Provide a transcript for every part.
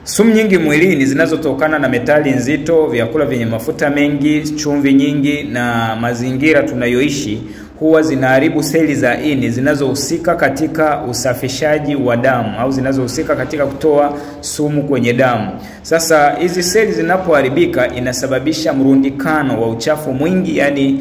Sumu nyingi mwilini zinazotokana na metali nzito, vyakula vyenye mafuta mengi, chumvi nyingi na mazingira tunayoishi huwa zinaharibu seli za ini zinazohusika katika usafishaji wa damu au zinazohusika katika kutoa sumu kwenye damu. Sasa hizi seli zinapoharibika inasababisha mrundikano wa uchafu mwingi, yani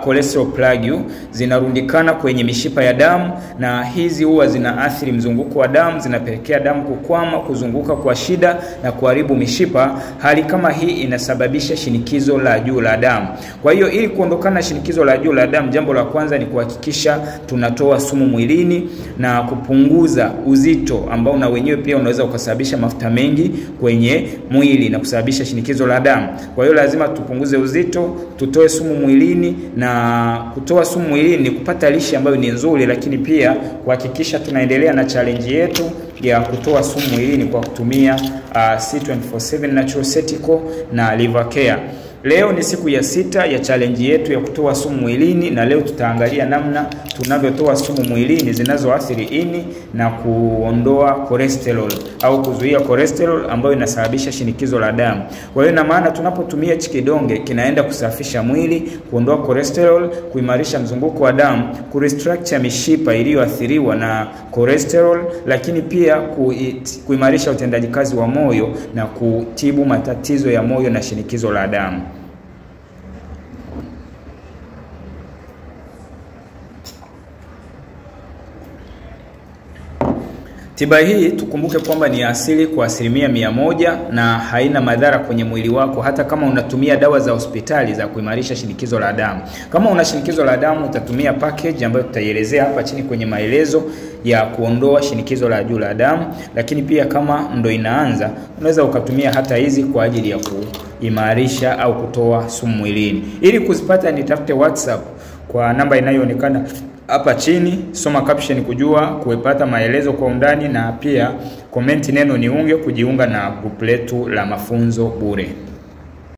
cholesterol plaque zinarundikana kwenye mishipa ya damu, na hizi huwa zinaathiri mzunguko wa damu, zinapelekea damu kukwama, kuzunguka kwa shida na kuharibu mishipa. Hali kama hii inasababisha shinikizo la juu la damu. Kwa hiyo ili kuondokana na shinikizo la juu la damu, jambo la kwanza ni kuhakikisha tunatoa sumu mwilini na kupunguza uzito ambao na wenyewe pia unaweza ukasababisha mafuta mengi kwenye mwili na kusababisha shinikizo la damu. Kwa hiyo lazima tupunguze uzito, tutoe sumu mwilini, na kutoa sumu mwilini ni kupata lishe ambayo ni nzuri, lakini pia kuhakikisha tunaendelea na challenge yetu ya kutoa sumu mwilini kwa kutumia C24/7 Natural Cetical na Liver Care. Leo ni siku ya 6 ya challenge yetu ya kutoa sumu mwilini, na leo tutaangalia namna tunavyotoa sumu mwilini zinazoathiri ini na kuondoa cholesterol au kuzuia cholesterol ambayo inasababisha shinikizo la damu. Kwa hiyo ina maana tunapotumia hichi kidonge kinaenda kusafisha mwili, kuondoa cholesterol, kuimarisha mzunguko wa damu, kurestructure mishipa iliyoathiriwa na cholesterol, lakini pia kuimarisha utendaji kazi wa moyo na kutibu matatizo ya moyo na shinikizo la damu. Tiba hii tukumbuke kwamba ni asili kwa 100% na haina madhara kwenye mwili wako, hata kama unatumia dawa za hospitali za kuimarisha shinikizo la damu. Kama una shinikizo la damu utatumia package ambayo tutaielezea hapa chini kwenye maelezo ya kuondoa shinikizo la juu la damu, lakini pia kama ndo inaanza unaweza ukatumia hata hizi kwa ajili ya kuimarisha au kutoa sumu mwilini. Ili kuzipata nitafute WhatsApp kwa namba inayoonekana hapa chini, soma caption kujua kuipata maelezo kwa undani, na pia comment neno niunge kujiunga na group letu la mafunzo bure.